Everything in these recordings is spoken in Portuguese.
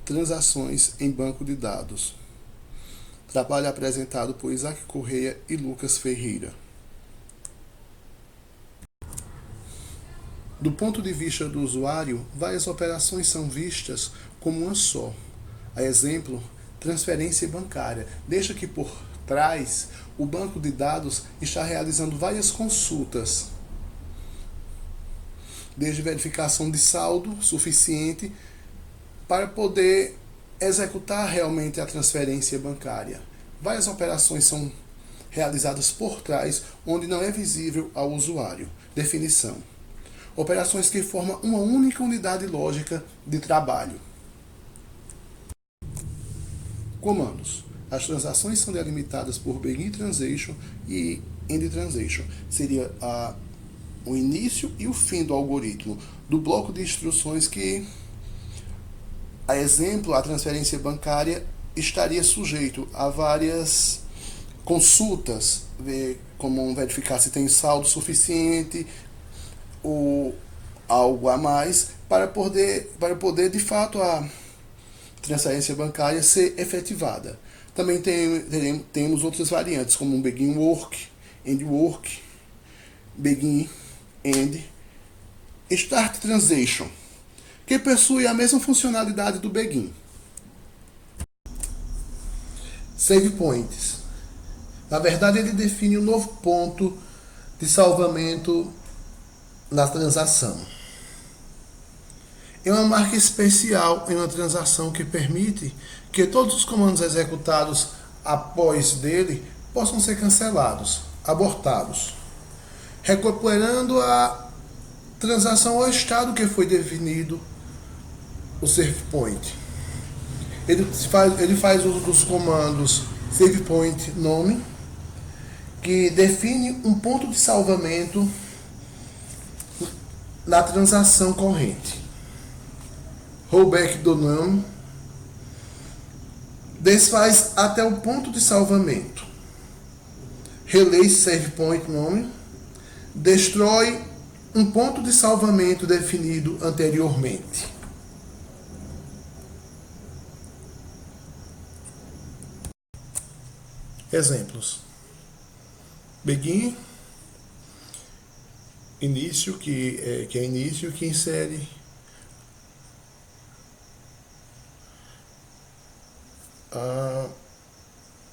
Transações em banco de dados. Trabalho apresentado por Isaac Correia e Lucas Ferreira. Do ponto de vista do usuário, várias operações são vistas como uma só. A exemplo, transferência bancária. Deixa que por trás o banco de dados está realizando várias consultas, desde verificação de saldo suficiente para poder executar realmente a transferência bancária. Várias operações são realizadas por trás, onde não é visível ao usuário. Definição: operações que formam uma única unidade lógica de trabalho. Comandos: as transações são delimitadas por begin transaction e end transaction. Seria o início e o fim do algoritmo, do bloco de instruções que, a exemplo, a transferência bancária estaria sujeito a várias consultas, como verificar se tem saldo suficiente ou algo a mais, para poder de fato a transferência bancária ser efetivada. Também temos outras variantes, como um begin work, end work, begin, end, start transaction, que possui a mesma funcionalidade do begin. Save points. Na verdade, ele define um novo ponto de salvamento na transação. É uma marca especial em uma transação que permite que todos os comandos executados após dele possam ser cancelados, abortados, recuperando a transação ao estado que foi definido o save point. Ele faz uso dos comandos save point nome, que define um ponto de salvamento na transação corrente. Rollback do nome desfaz até o ponto de salvamento. Release save point nome destrói um ponto de salvamento definido anteriormente. Exemplos: begin, início, que é início, que insere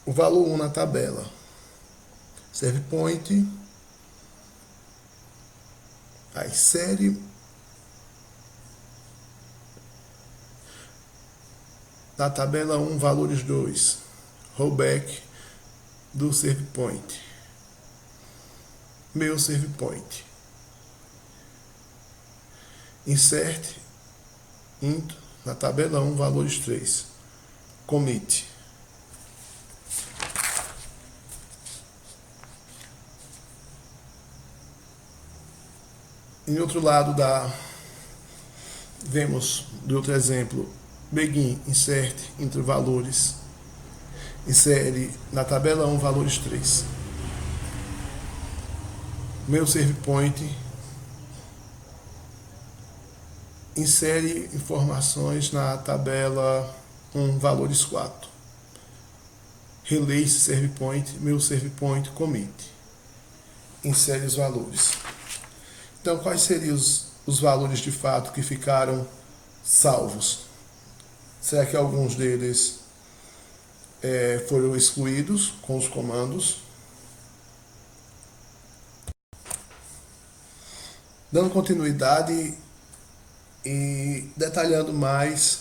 o valor 1 na tabela. Save point, insere na tabela 1 valores 2. Rollback do save point. Meu save point. Insert into na tabela 1 valores 3. Commit. Em outro lado vemos do outro exemplo, begin, insert entre valores, insere na tabela 1 valores 3. Meu save point, insere informações na tabela 1 valores 4. Release save point, meu save point, commit. Insere os valores. Então, quais seriam os valores de fato que ficaram salvos? Será que alguns deles foram excluídos com os comandos? Dando continuidade e detalhando mais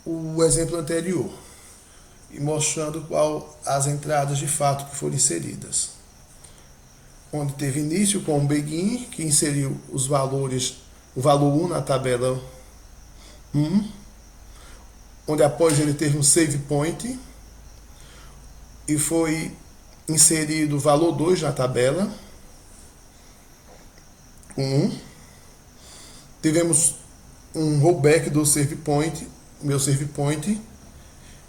o exemplo anterior e mostrando qual as entradas de fato que foram inseridas. Onde teve início com o begin, que inseriu os valores, o valor 1 na tabela 1, onde após ele teve um save point e foi inserido o valor 2 na tabela 1. Tivemos um rollback do save point, meu save point,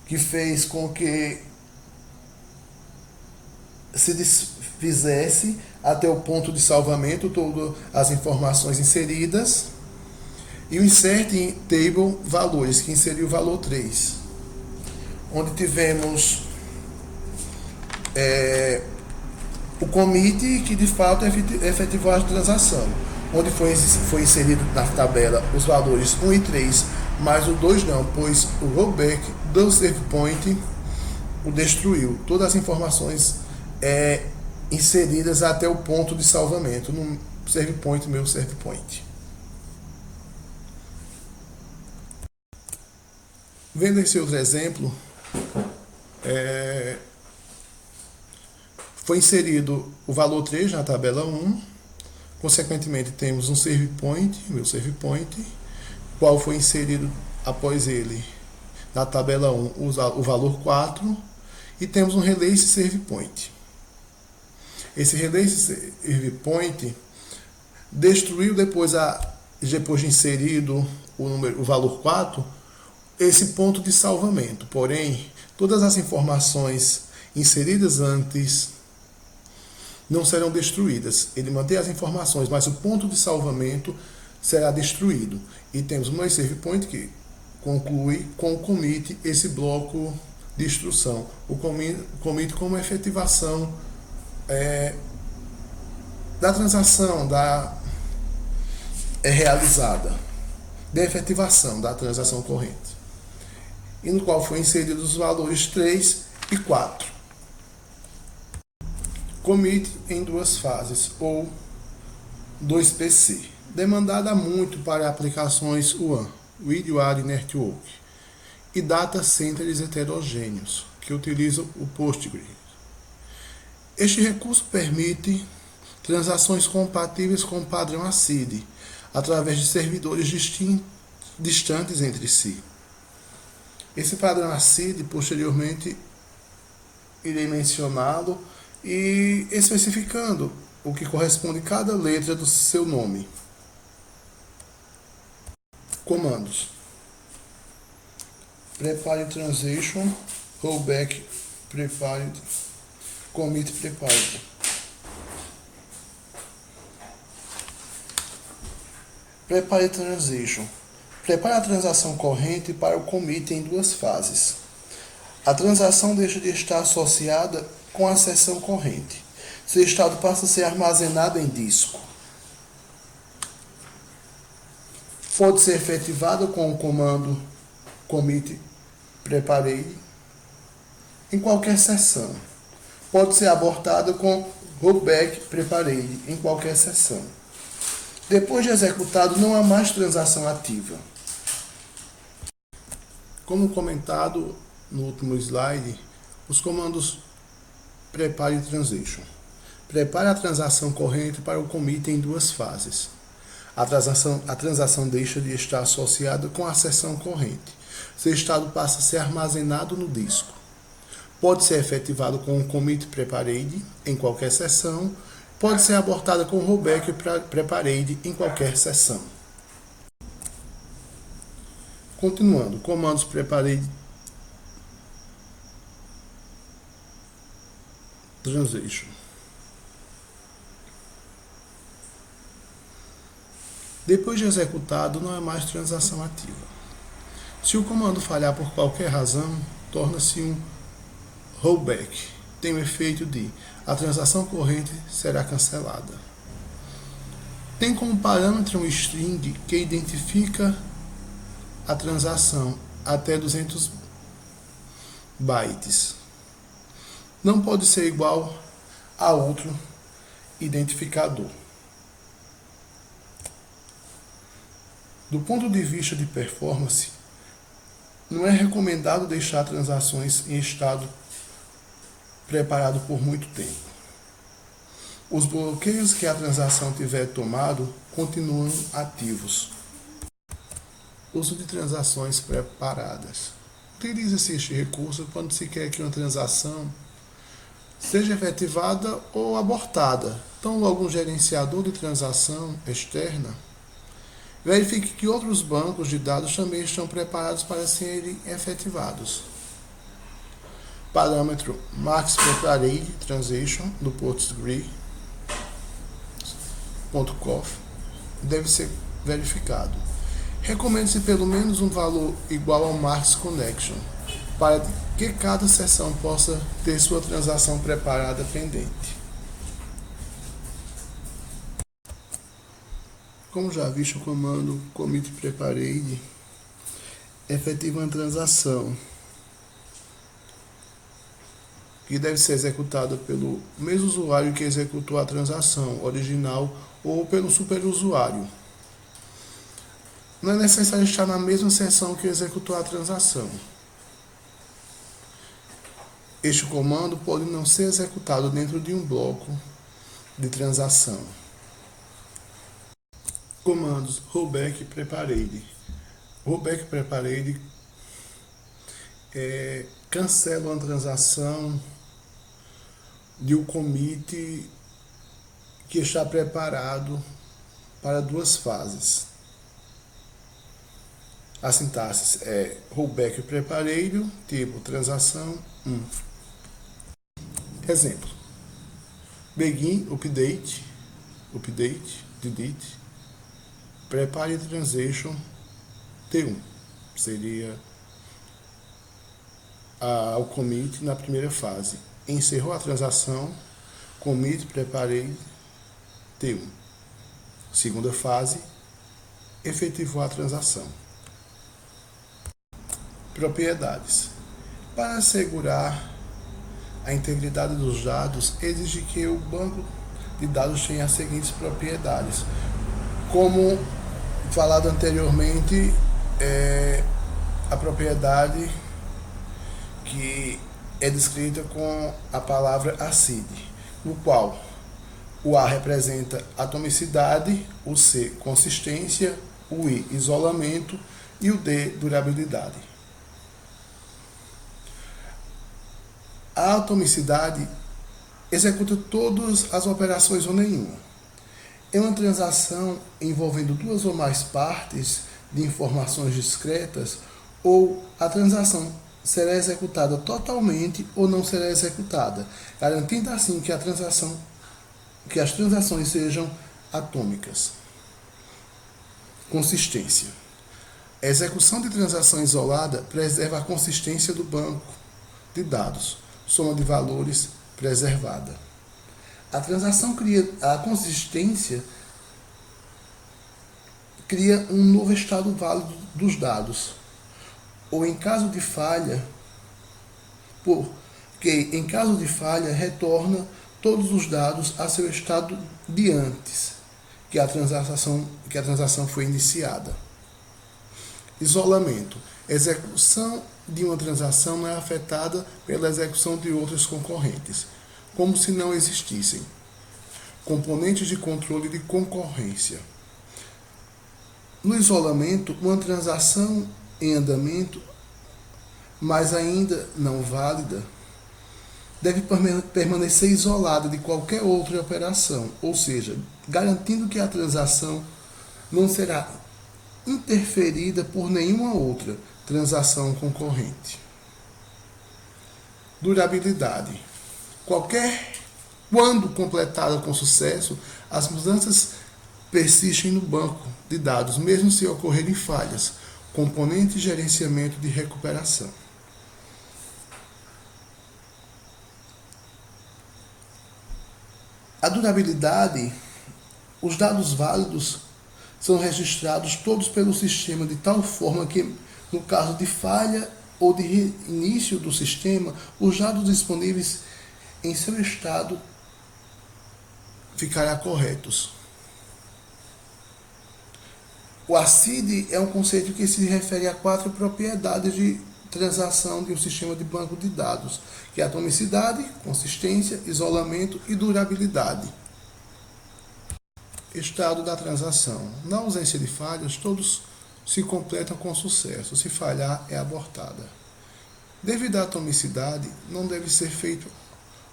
que fez com que se desfizesse até o ponto de salvamento todas as informações inseridas E o insert table valores, que inseriu o valor 3, onde tivemos o commit que de fato efetivou a transação, onde foi inserido na tabela os valores 1 e 3, mas o 2 não, pois o rollback do save point o destruiu. Todas as informações inseridas até o ponto de salvamento no save point, meu save point. Vendo esse outro exemplo, foi inserido o valor 3 na tabela 1, consequentemente temos um save point, meu save point, qual foi inserido após ele na tabela 1 o valor 4, e temos um release save point. Esse release save point destruiu depois de inserido o valor 4, esse ponto de salvamento. Porém, todas as informações inseridas antes não serão destruídas. Ele mantém as informações, mas o ponto de salvamento será destruído. E temos um save point que conclui com o commit esse bloco de instrução. O commit como efetivação da transação realizada, da efetivação da transação corrente, e no qual foi inserido os valores 3 e 4. Commit em duas fases, ou 2PC, demandada muito para aplicações WAN, Wide Network, e data centers heterogêneos, que utilizam o Postgres. Este recurso permite transações compatíveis com o padrão ACID, através de servidores distantes entre si. Esse padrão ACID, posteriormente, irei mencioná-lo e especificando o que corresponde a cada letra do seu nome. Comandos: prepare transition, rollback prepared, commit prepared. Prepare transition. Prepare a transação corrente para o commit em duas fases. A transação deixa de estar associada com a seção corrente. Seu estado passa a ser armazenado em disco. Pode ser efetivado com o comando commit prepared em qualquer seção. Pode ser abortado com rollback prepared em qualquer seção. Depois de executado, não há mais transação ativa. Como comentado no último slide, os comandos prepare transition. Prepare a transação corrente para o commit em duas fases. A transação deixa de estar associada com a seção corrente. Seu estado passa a ser armazenado no disco. Pode ser efetivado com o commit prepared em qualquer seção. Pode ser abortada com o rollback prepared em qualquer seção. Continuando, comandos prepared transition. Depois de executado, não é mais transação ativa. Se o comando falhar por qualquer razão, torna-se um rollback. Tem o efeito de a transação corrente será cancelada. Tem como parâmetro um string que identifica a transação até 200 bytes. Não pode ser igual a outro identificador. Do ponto de vista de performance, não é recomendado deixar transações em estado preparado por muito tempo. Os bloqueios que a transação tiver tomado continuam ativos. Uso de transações preparadas. Utiliza-se este recurso quando se quer que uma transação seja efetivada ou abortada. Então, logo um gerenciador de transação externa verifique que outros bancos de dados também estão preparados para serem efetivados. Parâmetro max prepared transition do Postgres.conf deve ser verificado. Recomenda-se pelo menos um valor igual ao Max Connection, para que cada sessão possa ter sua transação preparada pendente. Como já visto, o comando commit prepared efetiva uma transação que deve ser executada pelo mesmo usuário que executou a transação original ou pelo superusuário. Não é necessário estar na mesma sessão que executou a transação. Este comando pode não ser executado dentro de um bloco de transação. Comandos rollback prepared. Rollback prepared cancela uma transação de um commit que está preparado para duas fases. A sintaxe é rollback prepared, tipo transação 1. Exemplo: begin update, delete, prepare transaction T1. Seria o commit na primeira fase. Encerrou a transação, commit prepared T1. Segunda fase, efetivou a transação. Propriedades. Para assegurar a integridade dos dados, exige que o banco de dados tenha as seguintes propriedades. Como falado anteriormente, a propriedade que é descrita com a palavra ACID, no qual o A representa atomicidade, o C consistência, o I isolamento e o D durabilidade. A atomicidade executa todas as operações ou nenhuma. Em uma transação envolvendo duas ou mais partes de informações discretas, ou a transação será executada totalmente ou não será executada, garantindo assim que as transações sejam atômicas. Consistência. A execução de transação isolada preserva a consistência do banco de dados, soma de valores preservada. A consistência cria um novo estado válido dos dados, ou em caso de falha, retorna todos os dados a seu estado de antes que a transação foi iniciada. Isolamento. Execução de uma transação não é afetada pela execução de outras concorrentes, como se não existissem. Componentes de controle de concorrência. No isolamento, uma transação em andamento, mas ainda não válida, deve permanecer isolada de qualquer outra operação, ou seja, garantindo que a transação não será interferida por nenhuma outra transação concorrente. Durabilidade. Quando completada com sucesso, as mudanças persistem no banco de dados, mesmo se ocorrerem falhas. Componente de gerenciamento de recuperação. A durabilidade, os dados válidos são registrados todos pelo sistema de tal forma que, no caso de falha ou de reinício do sistema, os dados disponíveis em seu estado ficarão corretos. O ACID é um conceito que se refere a 4 propriedades de transação de um sistema de banco de dados, que é atomicidade, consistência, isolamento e durabilidade. Estado da transação. Na ausência de falhas, todos se completam com sucesso. Se falhar, é abortada. Devido à atomicidade, não deve ser feito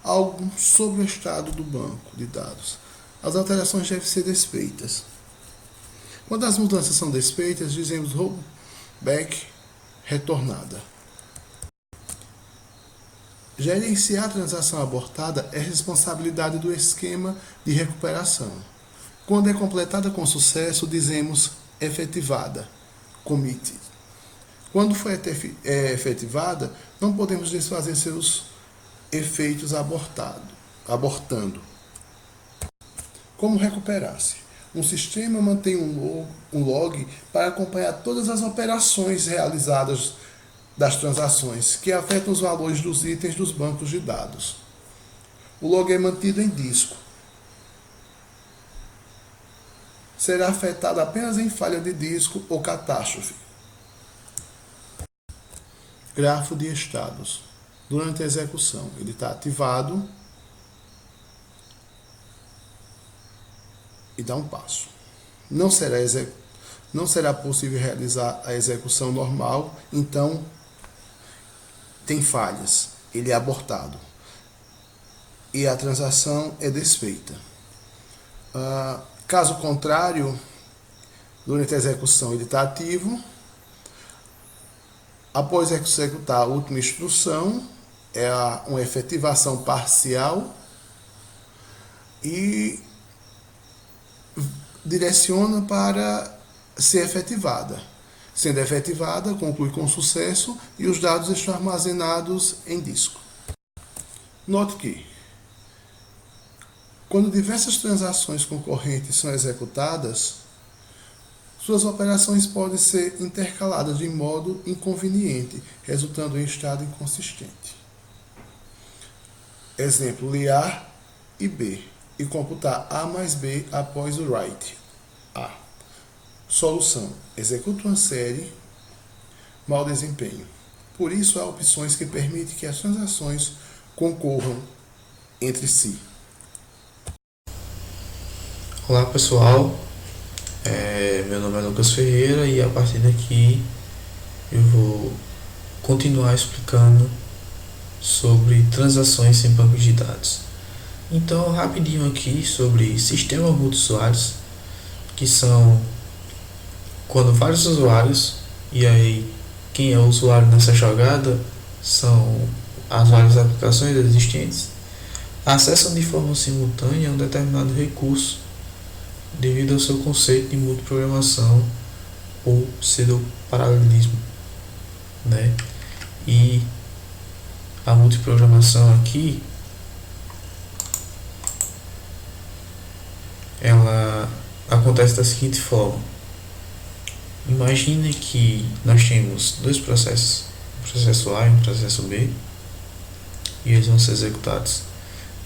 algo sobre o estado do banco de dados. As alterações devem ser desfeitas. Quando as mudanças são desfeitas, dizemos rollback retornada. Gerenciar a transação abortada é responsabilidade do esquema de recuperação. Quando é completada com sucesso, dizemos efetivada. committed. Quando foi efetivada, não podemos desfazer seus efeitos abortando. Como recuperar-se? Um sistema mantém um log para acompanhar todas as operações realizadas das transações que afetam os valores dos itens dos bancos de dados. O log é mantido em disco. Será afetado apenas em falha de disco ou catástrofe. Grafo de estados. Durante a execução, ele está ativado e dá um passo. Não será possível realizar a execução normal, então tem falhas, ele é abortado e a transação é desfeita. Caso contrário, durante a execução ele está ativo. Após executar a última instrução, é uma efetivação parcial e direciona para ser efetivada. Sendo efetivada, conclui com sucesso e os dados estão armazenados em disco. Note que, quando diversas transações concorrentes são executadas, suas operações podem ser intercaladas de modo inconveniente, resultando em estado inconsistente. Exemplo, liar e B, e computar A mais B após o write A. Solução: executa uma série, mau desempenho. Por isso, há opções que permitem que as transações concorram entre si. Olá pessoal, meu nome é Lucas Ferreira e a partir daqui eu vou continuar explicando sobre transações em bancos de dados. Então, rapidinho aqui sobre sistemas multiusuários, que são quando vários usuários, e aí quem é o usuário nessa jogada são as várias aplicações existentes, acessam de forma simultânea um determinado recurso devido ao seu conceito de multiprogramação ou pseudoparalelismo, né? E a multiprogramação aqui ela acontece da seguinte forma: imagine que nós temos dois processos, um processo A e um processo B, e eles vão ser executados.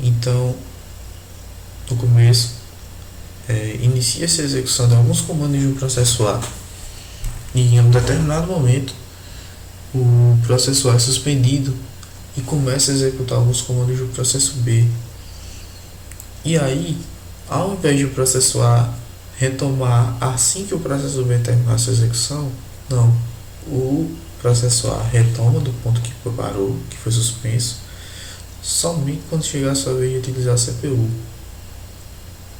Então, no começo, inicia-se a execução de alguns comandos de um processo A, e em um determinado momento o processo A é suspendido e começa a executar alguns comandos do processo B. E aí, ao invés de o processo A retomar assim que o processo B terminar sua execução, não, o processo A retoma do ponto que parou, que foi suspenso, somente quando chegar a sua vez de utilizar a CPU,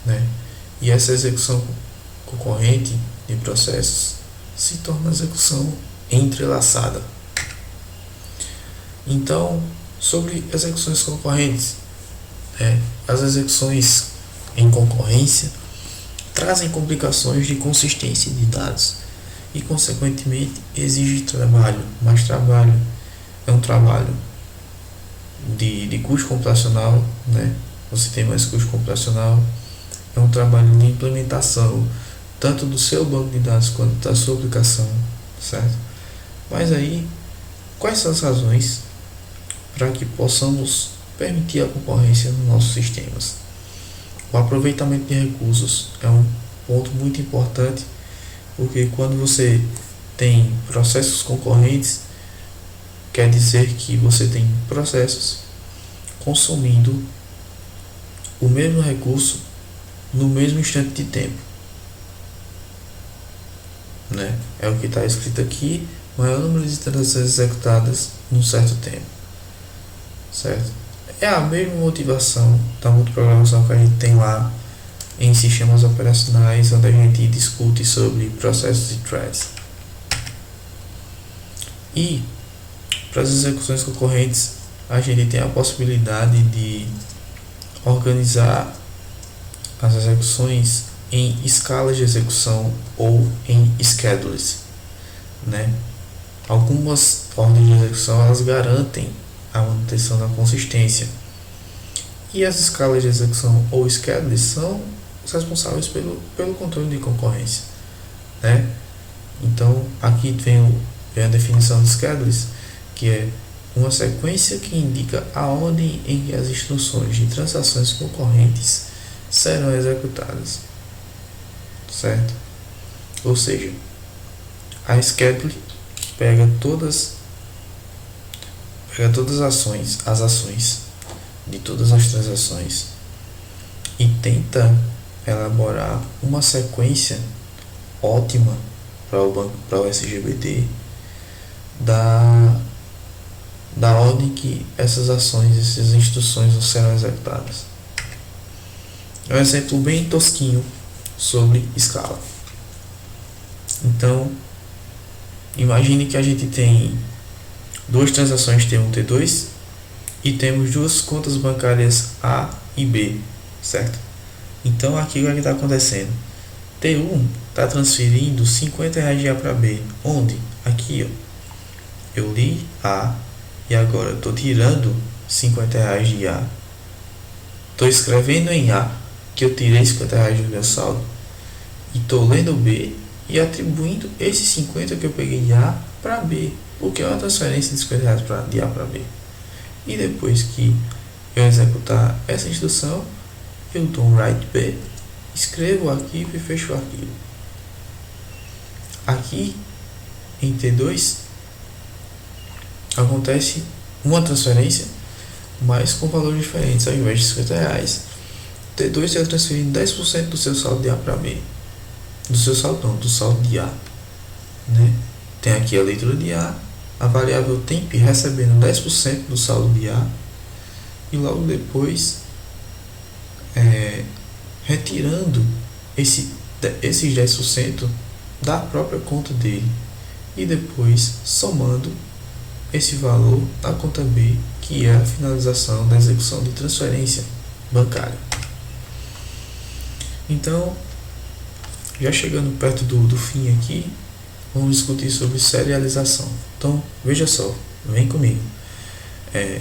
né? E essa execução concorrente de processos se torna execução entrelaçada. Então, sobre execuções concorrentes, as execuções em concorrência trazem complicações de consistência de dados e, consequentemente, exigem trabalho. Mais trabalho é um trabalho de custo computacional, né? Você tem mais custo computacional, é um trabalho de implementação tanto do seu banco de dados quanto da sua aplicação, certo? Mas aí, quais são as razões para que possamos permitir a concorrência nos nossos sistemas? O aproveitamento de recursos é um ponto muito importante, porque quando você tem processos concorrentes, quer dizer que você tem processos consumindo o mesmo recurso no mesmo instante de tempo, né? É o que está escrito aqui: maior número de transações executadas num certo tempo, certo? É a mesma motivação da multiprogramação que a gente tem lá em sistemas operacionais, onde a gente discute sobre processos e threads. E para as execuções concorrentes, a gente tem a possibilidade de organizar as execuções em escalas de execução ou em schedules. né? Algumas ordens de execução elas garantem a manutenção da consistência, e as escalas de execução ou schedules são os responsáveis pelo controle de concorrência, né? Então aqui vem a definição de schedules, que é uma sequência que indica a ordem em que as instruções de transações concorrentes serão executadas, certo? Ou seja, a schedule pega todas as ações de todas as transações e tenta elaborar uma sequência ótima para o SGBD da ordem que essas ações, essas instruções serão executadas. É um exemplo bem tosquinho sobre escala. Então, imagine que a gente tem duas transações T1 e T2 e temos duas contas bancárias A e B, certo? Então aqui o que está acontecendo? T1 está transferindo R$50 de A para B. Onde? Aqui, ó. Eu li A e agora estou tirando R$50 de A. Estou escrevendo em A que eu tirei R$50 do meu saldo. E estou lendo B e atribuindo esses 50 que eu peguei de A para B, porque é uma transferência de R$50 de A para B. E depois que eu executar essa instrução, eu dou um write B, escrevo o arquivo e fecho o arquivo. Aqui em T2 acontece uma transferência, mas com valores diferentes. Ao invés de R$50, T2 está transferindo 10% do seu saldo de A para B. Do seu saldo não, do saldo de A, né? Tem aqui a leitura de A, a variável temp recebendo 10% do saldo de A, e logo depois retirando esses 10% da própria conta dele, e depois somando esse valor na conta B, que é a finalização da execução de transferência bancária. Então, já chegando perto do fim aqui, vamos discutir sobre serialização. Então, veja só, vem comigo.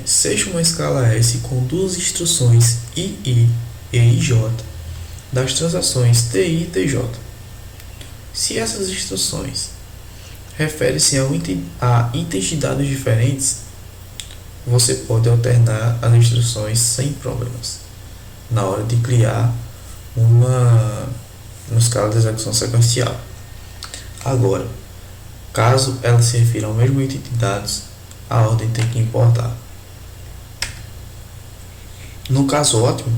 Seja uma escala S com duas instruções II e IJ das transações TI e TJ. Se essas instruções referem-se a itens de dados diferentes, você pode alternar as instruções sem problemas na hora de criar uma escala de execução sequencial. Agora, caso ela se refira ao mesmo item de dados, a ordem tem que importar. No caso ótimo,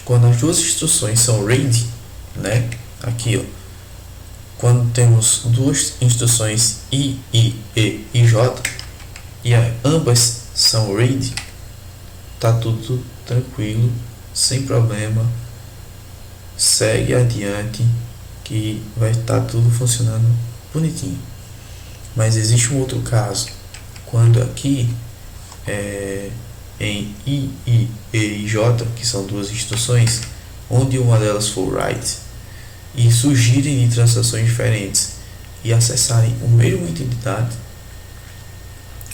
quando as duas instruções são read, né? Aqui, ó, quando temos duas instruções I e J e ambas são read, tá tudo tranquilo, sem problema, segue adiante que vai estar tudo funcionando bonitinho. Mas existe um outro caso, quando aqui em I e J, que são duas instruções, onde uma delas for write, e surgirem de transações diferentes e acessarem o mesmo item de dados,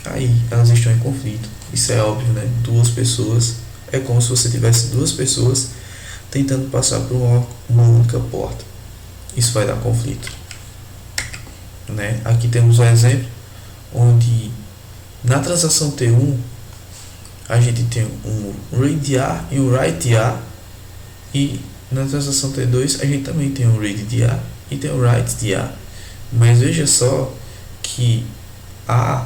aí elas estão em conflito. Isso é óbvio, né? Duas pessoas, é como se você tivesse duas pessoas tentando passar por uma única porta. Isso vai dar conflito, né? Aqui temos um exemplo onde na transação T1 a gente tem um read A e um write A, e na transação T2 a gente também tem um read de A e tem um write de A. Mas veja só que a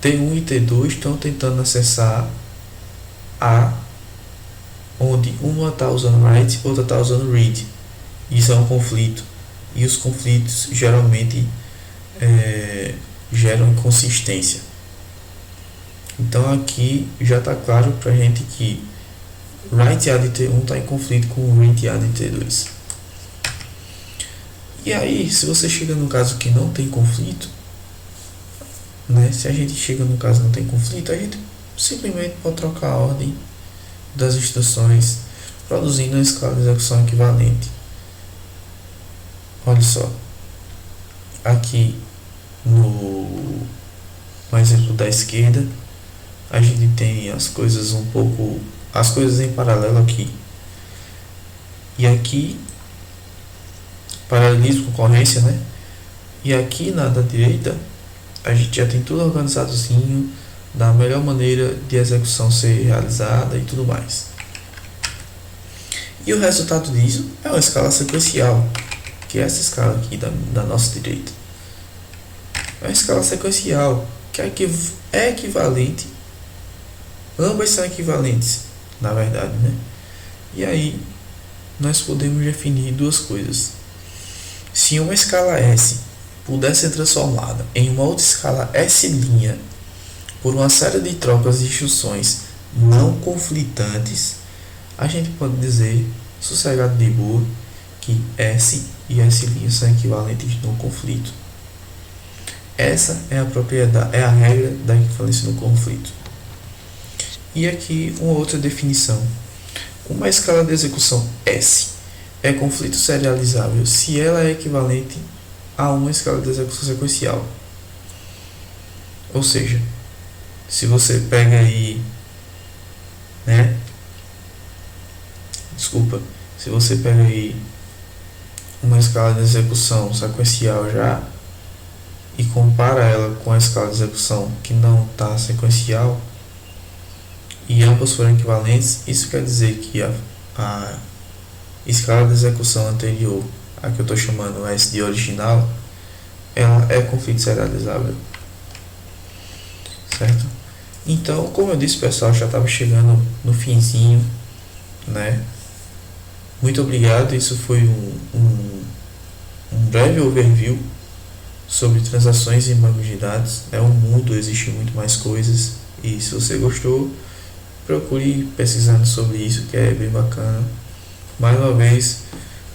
T1 e T2 estão tentando acessar A, onde uma está usando write, outra está usando read. Isso é um conflito, e os conflitos geralmente geram inconsistência. Então aqui já está claro para a gente que write A de T1 está em conflito com o read A de T2. E aí, se você chega no caso que não tem conflito, né? Se a gente chega no caso que não tem conflito, a gente simplesmente pode trocar a ordem das instruções, produzindo uma escala de execução equivalente. Olha só, aqui no exemplo da esquerda, a gente tem as coisas em paralelo aqui. E aqui, paralelismo, concorrência, né? E aqui na da direita, a gente já tem tudo organizadozinho, da melhor maneira de execução ser realizada e tudo mais. E o resultado disso é uma escala sequencial, que é essa escala aqui da nossa direita. É uma escala sequencial, que é equivalente, ambas são equivalentes, na verdade, né? E aí, nós podemos definir duas coisas. Se uma escala S puder ser transformada em uma outra escala S' por uma série de trocas de instruções não conflitantes, a gente pode dizer, sossegado de boa, que S e S' são equivalentes no conflito. Essa é a propriedade, é a regra da equivalência no conflito. E aqui uma outra definição. Uma escala de execução S é conflito serializável se ela é equivalente a uma escala de execução sequencial. Ou seja, se você pega aí, né? Se você pega aí uma escala de execução sequencial já e compara ela com a escala de execução que não está sequencial e ambas forem equivalentes, isso quer dizer que a escala de execução anterior, a que eu estou chamando S de original, ela é conflito serializável, certo? Então, como eu disse, pessoal, já estava chegando no finzinho, né? Muito obrigado, isso foi um breve overview sobre transações em banco de dados. É um mundo, existe muito mais coisas, e se você gostou, procure pesquisando sobre isso, que é bem bacana. Mais uma vez,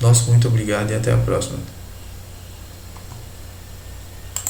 nosso muito obrigado e até a próxima.